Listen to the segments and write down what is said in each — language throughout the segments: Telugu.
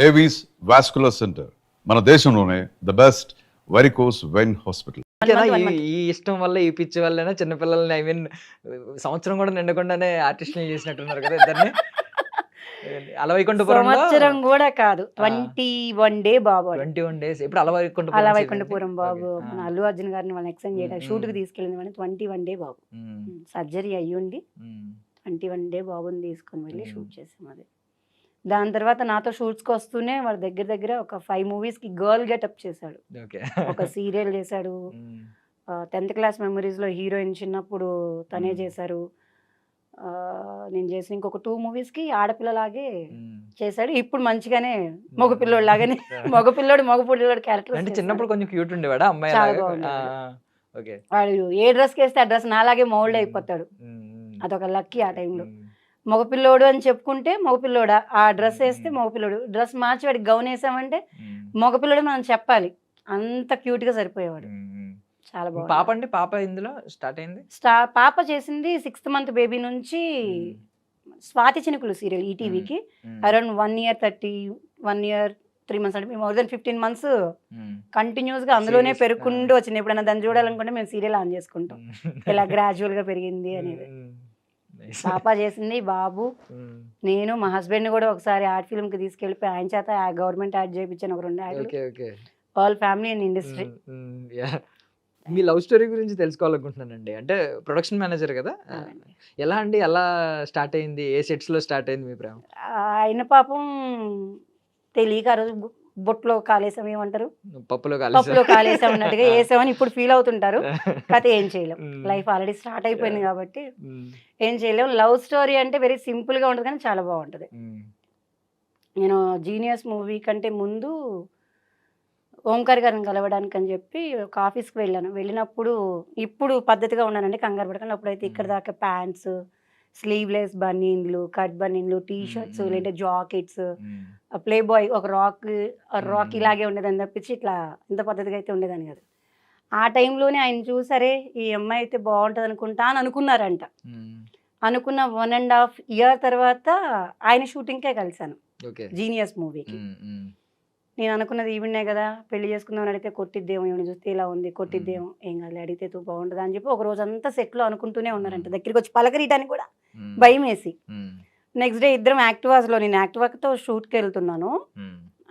ఏవీస్ వాస్కులర్ సెంటర్ మన దేశంలోనే the best varicose vein hospital. ఈ ఇష్టం వల్ల ఈ పిచ్చి వల్లనే చిన్నపిల్లల్ని సంవత్సరం కూడా నిండకుండానే ఆర్టిస్టులు చేసినట్టున్నారు కదా ఇద్దరిని. అలవైకుంఠపురంలో సంవత్సరం కూడా కాదు, 21 డే బాబు. 21 డేస్. ఇప్పుడు అలవైకుంఠపురం బాబు మన అల్లు అర్జున్ గారిని వాళ్ళని ఎక్స్చేంజ్ చేయడానికి షూట్ కి తీసుకెళ్ళింది మన 21 డే బాబు. సర్జరీ అయ్యుండి 21 డే బాబుని తీసుకొని వెళ్ళి షూట్ చేసాం. అది దాని తర్వాత నాతో షూట్స్కి వస్తూనే వాళ్ళ దగ్గర ఒక 5 మూవీస్కి గర్ల్ గెటప్ చేశాడు. ఒక సీరియల్ చేశాడు, 10th క్లాస్ మెమరీస్లో హీరోయిన్ చిన్నప్పుడు తనే చేశారు. నేను చేసిన ఇంకొక 2 మూవీస్కి ఆడపిల్లలాగే చేశాడు. ఇప్పుడు మంచిగానే మగపిల్లోడు లాగానే మగపిల్లోడు క్యారెక్టర్. అంటే చిన్నప్పుడు కొంచెం క్యూట్ ఉండేవాడా అమ్మాయి? చాలా బాగుంది. వాడు ఏ డ్రెస్కి వేస్తే ఆ డ్రెస్ నాలాగే మౌల్డ్ అయిపోతాడు. అదొక లక్కీ ఆ టైంలో. మగపిల్లోడు అని చెప్పుకుంటే మగపిల్లోడా, ఆ డ్రెస్ వేస్తే మగపిల్లోడు, డ్రెస్ మార్చి వాడికి గౌన్ వేసామంటే మగపిల్లోడు మనం చెప్పాలి. అంత క్యూట్ గా సరిపోయేవాడు. చాలా బాగుంది. పాప అండి, పాప ఇందులో స్టార్ట్ అయింది. పాప చేసింది 6th మంత్ బేబీ నుంచి స్వాతి చినుకులు సీరియల్ ఈటీవీకి అరౌండ్ 1 year 3 months అంటే మోర్ దెన్ 15 months కంటిన్యూస్ గా అందులోనే పెరుగుకుంటూ వచ్చింది. ఎప్పుడైనా దాన్ని చూడాలనుకుంటే మేము సీరియల్ ఆన్ చేసుకుంటాం, ఇలా గ్రాడ్యువల్ గా పెరిగింది అనేది. పాప చేసింది, బాబు, నేను, మా హస్బెండ్ కూడా ఒకసారి ఆర్ట్ ఫిల్మ్ కి తీసుకెళ్ళిపోయి ఆయన చేత గవర్నమెంట్ యాడ్ చేయించాను, ఒక 2 యాడ్లు. All family and industry. మీ లవ్ స్టోరీ గురించి తెలుసుకోవాలనుకుంటున్నానండి. అంటే ప్రొడక్షన్ మేనేజర్ కదా, ఎలా అండి, ఎలా స్టార్ట్ అయింది, ఏ సెట్స్ లో స్టార్ట్ అయింది మీ ప్రేమ? ఆయన పాపం తెలియక ఆ రోజు బొట్లో కాలేసాం, ఏమంటారు, పప్పులో కాలేసాం అన్నట్టుగా వేసామని ఇప్పుడు ఫీల్ అవుతుంటారు. కథ ఏం చేయలేం, లైఫ్ ఆల్రెడీ స్టార్ట్ అయిపోయింది కాబట్టి ఏం చేయలేం. లవ్ స్టోరీ అంటే వెరీ సింపుల్ గా ఉంటుంది కానీ చాలా బాగుంటుంది. నేను జీనియస్ మూవీ కంటే ముందు ఓంకార్ గారిని కలవడానికి అని చెప్పి ఒక ఆఫీస్కి వెళ్ళినప్పుడు, ఇప్పుడు పద్ధతిగా ఉన్నానండి, కంగారు పడకండి. అప్పుడైతే ఇక్కడ దాకా ప్యాంట్స్, స్లీవ్లెస్ బనీన్లు, కట్ బనీన్లు, టీ షర్ట్స్, లేదంటే జాకెట్స్, ప్లే బాయ్ ఒక రాక్ ఇలాగే ఉండేదని తప్పించి ఇట్లా ఇంత పద్ధతిగా అయితే ఉండేదని కదా. ఆ టైంలోనే ఆయన చూసారే ఈ అమ్మాయి అయితే బాగుంటుంది అనుకుంటా అని అనుకున్నారంట. అనుకున్న 1.5 year తర్వాత ఆయన షూటింగ్కే కలిశాను జీనియస్ మూవీకి. నేను అనుకున్నది ఈవిడే కదా, పెళ్లి చేసుకుందామని అడిగితే కొట్టిద్దేమో, ఈవిడ చూస్తే ఇలా ఉంది, కొట్టిద్దేమో, ఏం కాదు అడిగితే తూ బాగుంటుంది అని చెప్పి ఒక రోజు అంతా సెట్లో అనుకుంటూనే ఉన్నారంట. దగ్గరికి వచ్చి పలకరీయడానికి కూడా భయం వేసి. నెక్స్ట్ డే ఇద్దరం యాక్టివాస్లో, నేను యాక్టివాతో షూట్కి వెళ్తున్నాను,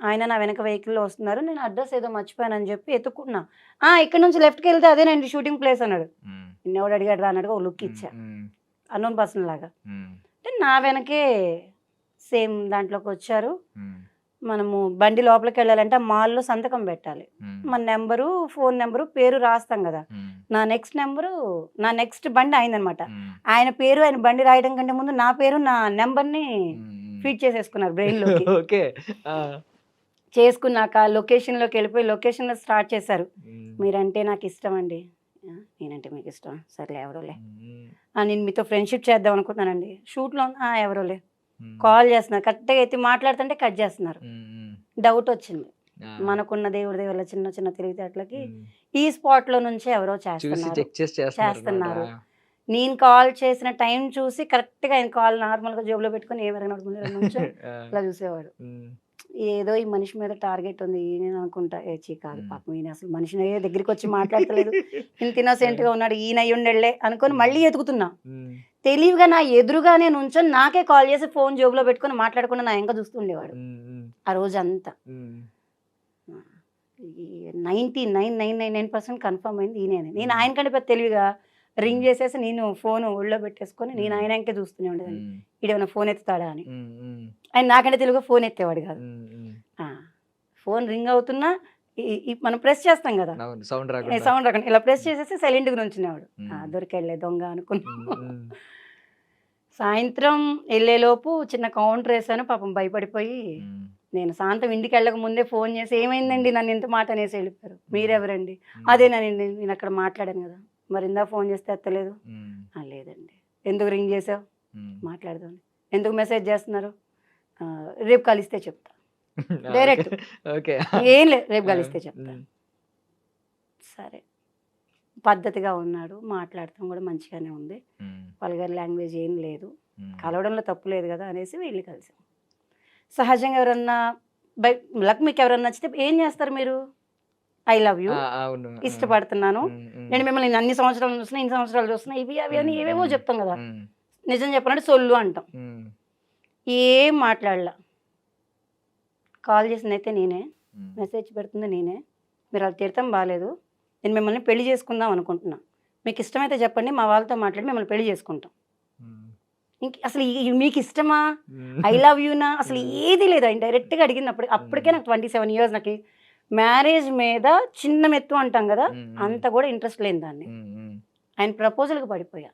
ఆయన నా వెనక వెహికల్లో వస్తున్నారు. నేను అడ్రస్ ఏదో మర్చిపోయానని చెప్పి ఎత్తుకున్నా. ఇక్కడ నుంచి లెఫ్ట్కి వెళ్తే అదేనండి షూటింగ్ ప్లేస్ అన్నాడు. నిన్నెవడు అడిగాడు రా అన్నట్టుగా ఒక లుక్ ఇచ్చా, అన్నోన్ పర్సన్ లాగా. అంటే నా వెనకే సేమ్ దాంట్లోకి వచ్చారు. మనము బండి లోపలికి వెళ్ళాలంటే మాల్లో సంతకం పెట్టాలి, మన నెంబరు, ఫోన్ నెంబరు, పేరు రాస్తాం కదా. నా నెక్స్ట్ బండి అయిందనమాట. ఆయన పేరు, ఆయన బండి రాయడం కంటే ముందు నా పేరు, నా నెంబర్ని ఫీడ్ చేసేసుకున్నారు బ్రెయిన్లోకి. చేసుకున్నాక లొకేషన్లోకి వెళ్ళిపోయి లొకేషన్లో స్టార్ట్ చేశారు. మీరంటే నాకు ఇష్టం అండి. నేనంటే మీకు ఇష్టం, సర్లే ఎవరోలే, నేను మీతో ఫ్రెండ్షిప్ చేద్దాం అనుకుంటున్నానండి. షూట్లో ఎవరోలే కాల్ చేస్తున్నారు, కరెక్ట్గా అయితే మాట్లాడుతుంటే కట్ చేస్తున్నారు. డౌట్ వచ్చింది, మనకున్న దేవుడి దేవుళ్ళ చిన్న చిన్న తెలివితేటలకి ఈ స్పాట్లో నుంచే ఎవరో చేస్తున్నారు. నేను కాల్ చేసిన టైం చూసి కరెక్ట్గా ఆయన కాల్ నార్మల్గా జేబులో పెట్టుకుని ఎవరైనా నుంచో ఇలా చూసేవాడు. ఏదో ఈ మనిషి మీద టార్గెట్ ఉంది, నేను అనుకుంటా కాదు పాపం, ఈయన అసలు మనిషిని దగ్గరికి వచ్చి మాట్లాడతలేదు, ఇంత ఇన్నోసెంట్గా ఉన్నాడు, ఈయన అయ్యుండెళ్ళే అనుకొని మళ్ళీ ఎతుకుతున్నా. తెలివిగా నా ఎదురుగానే నుంచొని నాకే కాల్ చేసి ఫోన్ జేబులో పెట్టుకొని మాట్లాడకుండా నా ఇంకా చూస్తుండేవాడు ఆ రోజు అంతా. 99.999% కన్ఫర్మ్ అయింది ఈయనే. నేను ఆయన కంటే పెద్ద తెలివిగా రింగ్ చేసేసి నేను ఫోన్ ఒళ్ళో పెట్టేసుకొని నేను ఆయన ఇంకే చూస్తూనే ఉండేదాన్ని, ఈడేమైనా ఫోన్ ఎత్తుతాడా అని. ఆయన నాకంటే తెలుగుగా ఫోన్ ఎత్తేవాడు కాదు. ఫోన్ రింగ్ అవుతున్నా మనం ప్రెస్ చేస్తాం కదా, సౌండ్ రాకుండా ఇలా ప్రెస్ చేసేసి సైలెంట్గా నుంచునేవాడు. దొరికెళ్ళే దొంగ అనుకున్నా. సాయంత్రం వెళ్ళేలోపు చిన్న కౌంటర్ వేసాను, పాపం భయపడిపోయి నేను సాయంత్రం ఇంటికి వెళ్ళక ముందే ఫోన్ చేసి ఏమైందండి నన్ను ఎంత మాట అనేసి వెళ్ళిపోయారు. మీరెవరండి? అదేనండి నేను అక్కడ మాట్లాడాను కదా, మరి ఇందా ఫోన్ చేస్తే ఎత్తలేదు. లేదండి. ఎందుకు రింగ్ చేసావు? మాట్లాడదాం. ఎందుకు మెసేజ్ చేస్తున్నారు? రేపు కలిస్తే చెప్తా, డైరెక్ట్. ఏం లేదు, రేపు కలిస్తే చెప్తా. సరే, పద్ధతిగా ఉన్నాడు, మాట్లాడటం కూడా మంచిగానే ఉంది, వల్గర్ లాంగ్వేజ్ ఏం లేదు, కలవడంలో తప్పు లేదు కదా అనేసి వెళ్ళి కలిసాం. సహజంగా ఎవరన్నా బై లక్ మీకు ఎవరైనా నచ్చితే ఏం చేస్తారు మీరు? ఐ లవ్ యూ, అవును. ఇష్టపడుతున్నాను, నేను మిమ్మల్ని అన్ని సంవత్సరాలు చూస్తున్నా, ఇన్ని సంవత్సరాలు చూస్తున్నా, ఇవి అవి అని ఏవేవో చెప్తాం కదా. నిజం చెప్పాలంటే సొల్లు అంటాం. ఏం మాట్లాడలా. కాల్ చేసింది అయితే నేనే, మెసేజ్ పెడుతుంది నేనే. మీరు అలా తిడతాం బాగాలేదు, నేను మిమ్మల్ని పెళ్లి చేసుకుందాం అనుకుంటున్నా, మీకు ఇష్టమైతే చెప్పండి, మా వాళ్ళతో మాట్లాడి మిమ్మల్ని పెళ్లి చేసుకుంటాం. ఇంక అసలు మీకు ఇష్టమా, ఐ లవ్ యూనా, అసలు ఏది లేదు. ఆయన డైరెక్ట్గా అడిగింది. అప్పటికే నాకు 27 years. నాకు మ్యారేజ్ మీద చిన్న మెత్తు అంటాం కదా, అంత కూడా ఇంట్రెస్ట్ లేని దాన్ని. ఆయన ప్రపోజల్కి పడిపోయా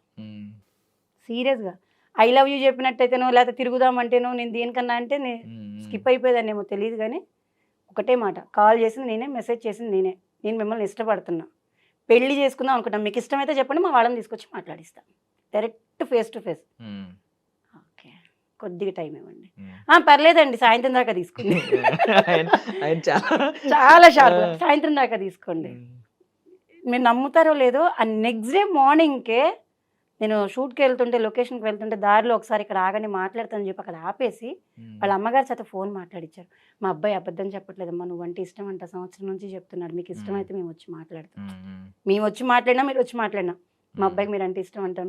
సీరియస్గా. ఐ లవ్ యూ చెప్పినట్టయితేనో లేకపోతే తిరుగుదామంటేనో నేను దేనికన్నా అంటే స్కిప్ అయిపోయేదాన్ని ఏమో తెలియదు. కానీ ఒకటే మాట, కాల్ చేసింది నేనే, మెసేజ్ చేసింది నేనే, నేను మిమ్మల్ని ఇష్టపడుతున్నా, పెళ్లి చేసుకుందాం అనుకుంటాం, మీకు ఇష్టమైతే చెప్పండి, మా వాళ్ళని తీసుకొచ్చి మాట్లాడిస్తాం. Direct face to face. Okay, కొద్దిగా టైం ఇవ్వండి. పర్లేదండి, సాయంత్రం దాకా తీసుకోండి. చాలా షార్ప్. సాయంత్రం దాకా తీసుకోండి. మీరు నమ్ముతారో లేదో, ఆ నెక్స్ట్ డే మార్నింగ్కే నేను షూట్కి వెళ్తుంటే, లొకేషన్కి వెళ్తుంటే దారిలో ఒకసారి ఇక్కడ ఆగని మాట్లాడతానని చెప్పి అక్కడ ఆపేసి వాళ్ళ అమ్మగారి చేత ఫోన్ మాట్లాడించారు. మా అబ్బాయి అబద్ధం చెప్పట్లేదమ్మా, నువ్వంటే ఇష్టం అంట, సంవత్సరం నుంచి చెప్తున్నాడు, మీకు ఇష్టమైతే మేము వచ్చి మాట్లాడతాం. మేము వచ్చి మాట్లాడినా, మీరు వచ్చి మాట్లాడినా, మా అబ్బాయికి మీరు అంటే ఇష్టం అంటాం,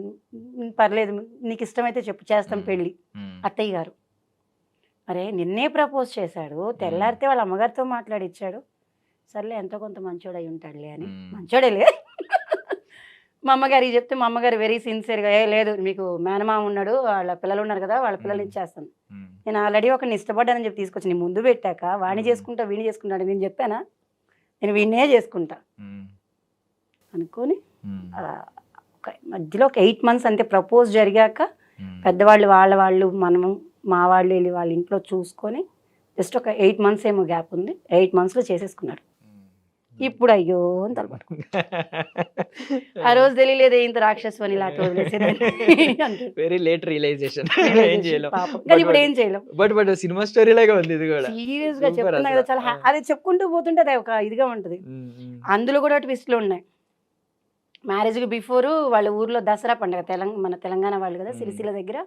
పర్లేదు నీకు ఇష్టమైతే చెప్పు, చేస్తాం పెళ్ళి. అత్తయ్య గారు అరే నిన్నే ప్రపోజ్ చేశాడు, తెల్లారితే వాళ్ళ అమ్మగారితో మాట్లాడిచ్చాడు, సర్లే ఎంతో కొంత మంచోడు అయి ఉంటాడులే అని. మంచోడేలే. మా అమ్మగారికి చెప్తే మా అమ్మగారు వెరీ సిన్సియర్గా, లేదు మీకు మేనమామ ఉన్నాడు, వాళ్ళ పిల్లలు ఉన్నారు కదా, వాళ్ళ పిల్లలు ఇచ్చేస్తాను, నేను ఆల్రెడీ ఒకరిని ఇష్టపడ్డానని చెప్పి తీసుకొచ్చి నీ ముందు పెట్టాక వాడిని చేసుకుంటా వీడిని చేసుకుంటాడు, నేను చెప్పానా, నేను వీడినే చేసుకుంటా అనుకొని మధ్యలో ఒక 8 months అంతే. ప్రపోజ్ జరిగాక పెద్దవాళ్ళు వాళ్ళు మనము మా వాళ్ళు వెళ్ళి వాళ్ళ ఇంట్లో చూసుకొని జస్ట్ ఒక 8 months ఏమో గ్యాప్ ఉంది, 8 monthsలో చేసేసుకున్నాడు. ఇప్పుడు అయ్యో అని తలపడు. ఆ రోజు తెలియలేదు ఇంత రాక్షసు అని, ఇలా వెరీ లేట్ రియలైజేషన్. కానీ ఇప్పుడు ఏం చేయలేం. బట్ సినిమా స్టోరీ లాగా ఉంది ఇది కూడా. సీరియస్ గా చెప్తున్నా కదా, చాలా అది చెప్పుకుంటూ పోతుంటే అది ఒక ఇదిగా ఉంటది. అందులో కూడా ట్విస్ట్లు ఉన్నాయి. మ్యారేజ్కి బిఫోర్ వాళ్ళ ఊర్లో దసరా పండుగ, మన తెలంగాణ వాళ్ళు కదా, సిరిసిల్ల దగ్గర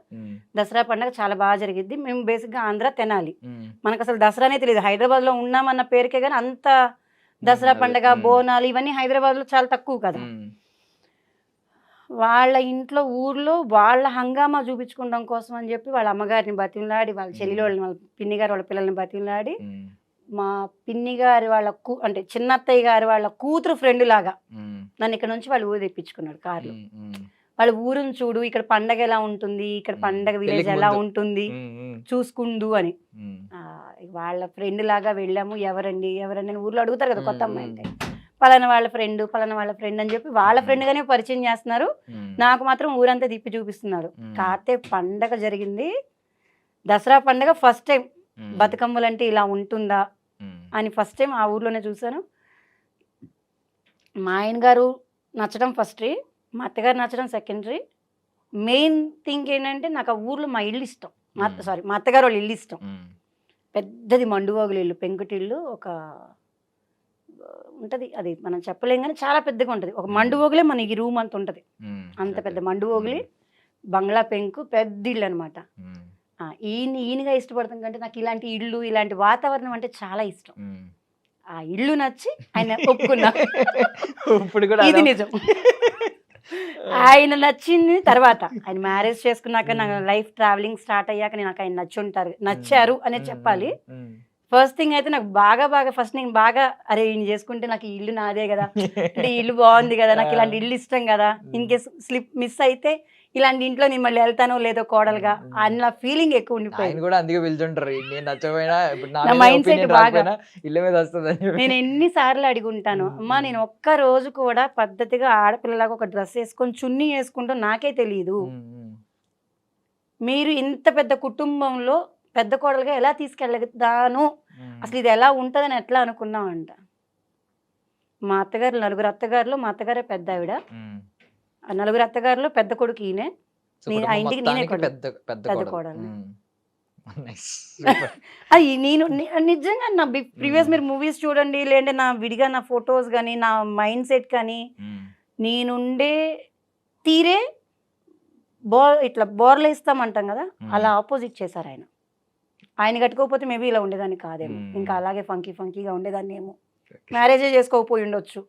దసరా పండుగ చాలా బాగా జరిగిద్ది. మేము బేసిక్గా ఆంధ్ర, తెనాలి, మనకు అసలు దసరానే తెలియదు. హైదరాబాద్లో ఉన్నామన్న పేరుకే కానీ అంత దసరా పండుగ, బోనాలు ఇవన్నీ హైదరాబాద్లో చాలా తక్కువ కదా. వాళ్ళ ఇంట్లో ఊర్లో వాళ్ళ హంగామా చూపించుకోవడం కోసం అని చెప్పి వాళ్ళ అమ్మగారిని బతిమలాడి, వాళ్ళ చెల్లి వాళ్ళ పిన్ని గారు వాళ్ళ పిల్లల్ని బతిమలాడి, మా పిన్ని గారి వాళ్ళ అంటే చిన్నత్తయ్య గారి వాళ్ళ కూతురు ఫ్రెండ్ లాగా నన్ను ఇక్కడ నుంచి వాళ్ళు ఊరు తెప్పించుకున్నాడు కార్లో. వాళ్ళ ఊరుని చూడు, ఇక్కడ పండగ ఎలా ఉంటుంది, ఇక్కడ పండగ విలేజ్ ఎలా ఉంటుంది చూసుకుందు అని. వాళ్ళ ఫ్రెండ్ లాగా వెళ్ళాము. ఎవరండి అని ఊర్లో అడుగుతారు కదా కొత్త అమ్మాయి అంటే, పలానా వాళ్ళ ఫ్రెండ్ అని చెప్పి వాళ్ళ ఫ్రెండ్గానే పరిచయం చేస్తున్నారు. నాకు మాత్రం ఊరంతా తిప్పి చూపిస్తున్నారు. కాకపోతే పండగ జరిగింది, దసరా పండగ ఫస్ట్ టైం బతుకమ్మలు అంటే ఇలా ఉంటుందా అని ఫస్ట్ టైం ఆ ఊర్లోనే చూసాను. మా ఆయన గారు నచ్చడం ఫస్ట్, మా అత్తగారు నచ్చడం సెకండరీ. మెయిన్ థింగ్ ఏంటంటే నాకు ఆ ఊర్లో మా ఇల్లు ఇష్టం. మా అత్తగారు వాళ్ళ ఇల్లు ఇష్టం. పెద్దది మండువాగులు ఇల్లు, పెంకుటిల్లు, ఒక ఉంటుంది, అది మనం చెప్పలేం కానీ చాలా పెద్దగా ఉంటుంది. ఒక మండువోగులే మన ఈ రూమ్ అంత ఉంటుంది, అంత పెద్ద మండువోగులి, బంగ్లా పెంకు, పెద్ద ఇల్లు అనమాట. ఈయనగా ఇష్టపడతాం కంటే నాకు ఇలాంటి ఇల్లు, ఇలాంటి వాతావరణం అంటే చాలా ఇష్టం. ఆ ఇల్లు నచ్చి ఆయన ఒప్పుకున్నా. ఇప్పుడు కూడా ఇది నిజం. ఆయన నచ్చింది తర్వాత, ఆయన మ్యారేజ్ చేసుకున్నాక, నా లైఫ్ ట్రావెలింగ్ స్టార్ట్ అయ్యాక నాకు ఆయన నచ్చారు అనే చెప్పాలి. ఫస్ట్ థింగ్ అయితే నాకు బాగా ఫస్ట్ నేను బాగా అరే ఈయన చేసుకుంటే నాకు ఈ ఇల్లు నాదే కదా, అంటే ఈ ఇల్లు బాగుంది కదా, నాకు ఇలాంటి ఇల్లు ఇష్టం కదా, ఇన్ కేస్ స్లిప్ మిస్ అయితే ఇలాంటి ఇంట్లో నేను మళ్ళీ వెళ్తానో లేదో కోడలుగా అన్న ఫీలింగ్ ఎక్కువ ఉండిపోయింది. కూడా అందుకే వెళ్తుంటారు, నేను నచ్చపోయినా నా మైండ్ సెట్ బాగా ఇల్లు మీద వస్తుంది. నేను ఎన్నిసార్లు అడిగి ఉంటాను, అమ్మా నేను ఒక్క రోజు కూడా పద్ధతిగా ఆడపిల్లలాగా ఒక డ్రెస్ వేసుకొని చున్నీ వేసుకుంటూ నాకే తెలియదు, మీరు ఇంత పెద్ద కుటుంబంలో పెద్ద కోడలుగా ఎలా తీసుకెళ్ళగదాను, అసలు ఇది ఎలా ఉంటుందని ఎట్లా అనుకున్నామంట. మా అత్తగారు 4 అత్తగారులు, మా అత్తగారే పెద్ద ఆవిడ. 4 అత్తగారులో పెద్ద కొడుకు ఈయనే, ఆ ఇంటికి నేనే పెద్ద కోడలు. అది నేను నిజంగా నా ప్రీవియస్ మీరు మూవీస్ చూడండి, లేదంటే నా విడిగా నా ఫొటోస్ కానీ నా మైండ్ సెట్ కానీ నేనుండే తీరే ఇట్లా బోర్లు వేస్తామంటాం కదా, అలా ఆపోజిట్ చేశారు ఆయన. ఆయన కట్టుకోకపోతే మేబీ ఇలా ఉండేదాన్ని కాదేమో, మ్మ్. ఇంకా అలాగే ఫంకీగా ఉండేదాన్ని ఏమో, మ్యారేజే చేసుకోకపోయి ఉండొచ్చు.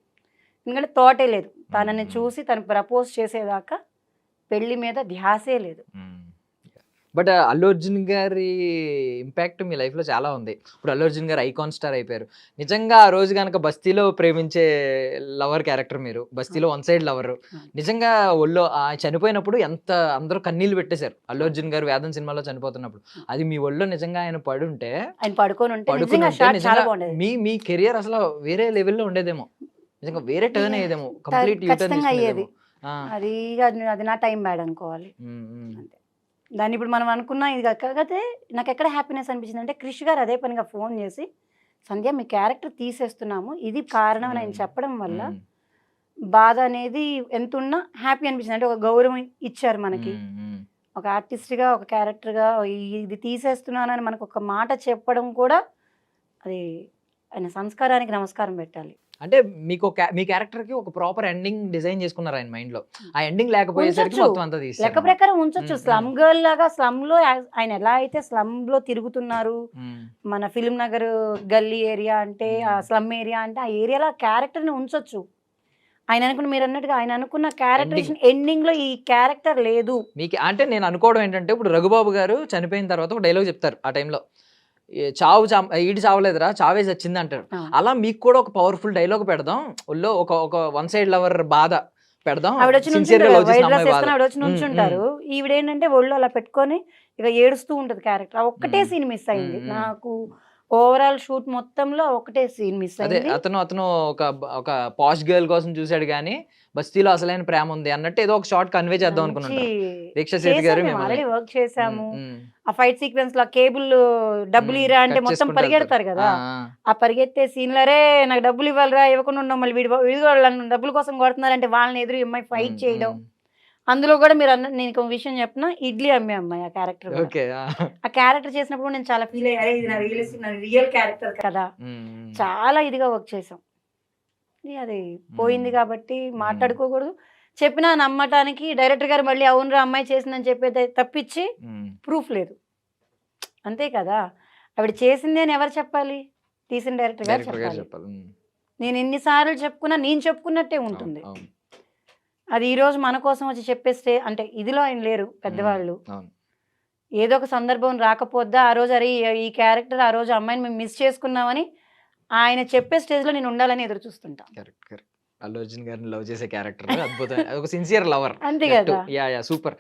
ఎందుకంటే థాటే లేదు, తనని మ్మ్. చూసి తను ప్రపోజ్ చేసేదాకా పెళ్లి మీద ధ్యాసే లేదు. బట్ అల్లు అర్జున్ గారి ఇంపాక్ట్ మీ లైఫ్లో చాలా ఉంది. ఇప్పుడు అల్లు అర్జున్ గారు ఐకాన్ స్టార్ అయిపోయారు. నిజంగా ఆ రోజు కనుక బస్తీలో ప్రేమించే లవర్ క్యారెక్టర్ మీరు, బస్తీలో వన్ సైడ్ లవర్, నిజంగా ఒళ్ళో చనిపోయినప్పుడు ఎంత అందరూ కన్నీళ్ళు పెట్టేశారు. అల్లు అర్జున్ గారు వేదం సినిమాలో చనిపోతున్నప్పుడు అది మీ ఒళ్ళో నిజంగా ఆయన పడుంటే, ఆయన పడుకొని ఉంటే పడుకుని నిజంగా ఉంటే షాట్ చాలా నిజంగా బాగుండేది. మీ కెరియర్ అసలు వేరే లెవెల్లో ఉండేదేమో, నిజంగా వేరే టర్న్ అయ్యేదేమో, కంప్లీట్ ఖచ్చితంగా అయ్యేది. అది అది నా టైం బ్యాడ్ అనుకోవాలి అంతే. దాన్ని ఇప్పుడు మనం అనుకున్నా ఇది కాకపోతే నాకు ఎక్కడ హ్యాపీనెస్ అనిపించింది అంటే, క్రిష్ గారు అదే పనిగా ఫోన్ చేసి, సంధ్య మీ క్యారెక్టర్ తీసేస్తున్నాము, ఇది కారణం అని ఆయన చెప్పడం వల్ల బాధ అనేది ఎంత ఉన్నా హ్యాపీ అనిపించింది. అంటే ఒక గౌరవం ఇచ్చారు మనకి, ఒక ఆర్టిస్ట్గా ఒక క్యారెక్టర్గా ఇది తీసేస్తున్నానని మనకు ఒక మాట చెప్పడం కూడా అది ఆయన సంస్కారానికి నమస్కారం పెట్టాలి. అంటే మీకు మీ క్యారెక్టర్ కి ఒక ప్రాపర్ ఎండింగ్ డిజైన్ చేసుకున్నారు ఆయన మైండ్ లో. ఆ ఎండింగ్ లేకపోయేసరికి ఉంచొచ్చు. మొత్తం అంతా లెక్క తీసేశారు. ప్రకారం ఉంచొచ్చు. మ్మ్. స్లమ్ గర్ల్ లాగా స్లమ్ లో ఆయన ఎలా అయితే స్లమ్ లో తిరుగుతున్నారు, మ్మ్. మన ఫిలిం నగర్ గల్లీ ఏరియా అంటే ఆ స్లమ్ ఏరియా అంటే ఆ ఏరియాలో క్యారెక్టర్ ని ఉంచొచ్చు. ఆయన అనుకున్న, మీరు అన్నట్టుగా ఆయన అనుకున్న క్యారెక్టర్ ఎండింగ్ లో ఈ క్యారెక్టర్ లేదు. మీకు అంటే నేను అనుకోవడం ఏంటంటే, ఇప్పుడు రఘుబాబు గారు చనిపోయిన తర్వాత ఒక డైలాగ్ చెప్తారు ఆ టైంలో, చావు ఈడి చావలేదురా చావే చచ్చింది అంటారు. అలా మీకు కూడా ఒక పవర్ఫుల్ డైలాగ్ పెడదాం, ఒళ్ళో ఒక వన్ సైడ్ లవర్ బాధ పెడదాం, ఆవిడ వచ్చి సిన్సియర్ గా లవ్ చేసిన వైట్ డ్రెస్ అమ్మాయి వేసుకుని బాధ. ఆవిడ వచ్చి నుంచుంటారు. ఈవిడ ఏంటంటే ఒళ్ళు అలా పెట్టుకొని ఇక ఏడుస్తూ ఉంటది క్యారెక్టర్. ఆ ఒక్కటే మ్మ్. సీన్ మిస్ అయింది మ్మ్. నాకు. ఓవరాల్ షూట్ మొత్తంలో ఒకటే సీన్ మిస్ అదే అయింది. అతను ఒక పాష్ గర్ల్ కోసం చూశాడు కానీ బస్తీలో అసలైన ప్రేమ ఉంది అన్నట్టు ఏదో ఒక షార్ట్ కన్వే చేద్దాం అనుకున్నాను. దీక్ష సేతు గారు ఆల్రెడీ వర్క్ చేసాము. మ్మ్. ఆ ఫైట్ సీక్వెన్స్ లో కేబుల్ డబ్బులు ఇరా అంటే కట్ మొత్తం చేసుకుంటూ పరిగెడతారు కదా, ఆ పరిగెత్తే సీన్లరే నాకు డబ్బులు ఇవ్వాలిరా ఇవ్వకుండా ఉన్నాం, మళ్ళీ వీడి డబ్బుల కోసం కొడుతున్నారంటే వాళ్ళని ఎదురు అమ్మాయి ఫైట్ చేయడం. అందులో కూడా మీరు నేను ఒక విషయం చెప్పిన, ఇడ్లీ అమ్మే అమ్మాయి ఆ క్యారెక్టర్. ఓకే. ఆ క్యారెక్టర్ చేసినప్పుడు నేను చాలా ఫీల్ అయ్యాను, ఇది నా రియల్ క్యారెక్టర్ కదా, చాలా ఇదిగా వర్క్ చేసాం. అది పోయింది కాబట్టి మాట్లాడుకోకూడదు. చెప్పినా నమ్మటానికి డైరెక్టర్ గారు మళ్ళీ అవునరా అమ్మాయి చేసిందని చెప్పేది తప్పించి ప్రూఫ్ లేదు, అంతే కదా. ఆవిడ చేసింది అని ఎవరు చెప్పాలి? తీసిన డైరెక్టర్ గారు చెప్పాలి. నేను ఎన్నిసార్లు చెప్పుకున్నా నేను చెప్పుకున్నట్టే ఉంటుంది. అది ఈరోజు మన కోసం వచ్చి చెప్పేస్తే అంటే ఇదిలో ఆయన లేరు పెద్దవాళ్ళు, ఏదో ఒక సందర్భం రాకపోద్దా ఆ రోజు, అరే ఈ క్యారెక్టర్ ఆ రోజు అమ్మాయిని మేము మిస్ చేసుకున్నామని ఆయన చెప్పే స్టేజ్ లో నేను ఉండాలని ఎదురు చూస్తుంటా. అల్లు అర్జున్ గారిని లవ్ చేసే క్యారెక్టర్ అద్భుతం, ఒక సిన్సియర్ లవర్. అంతే కదా. Yeah super.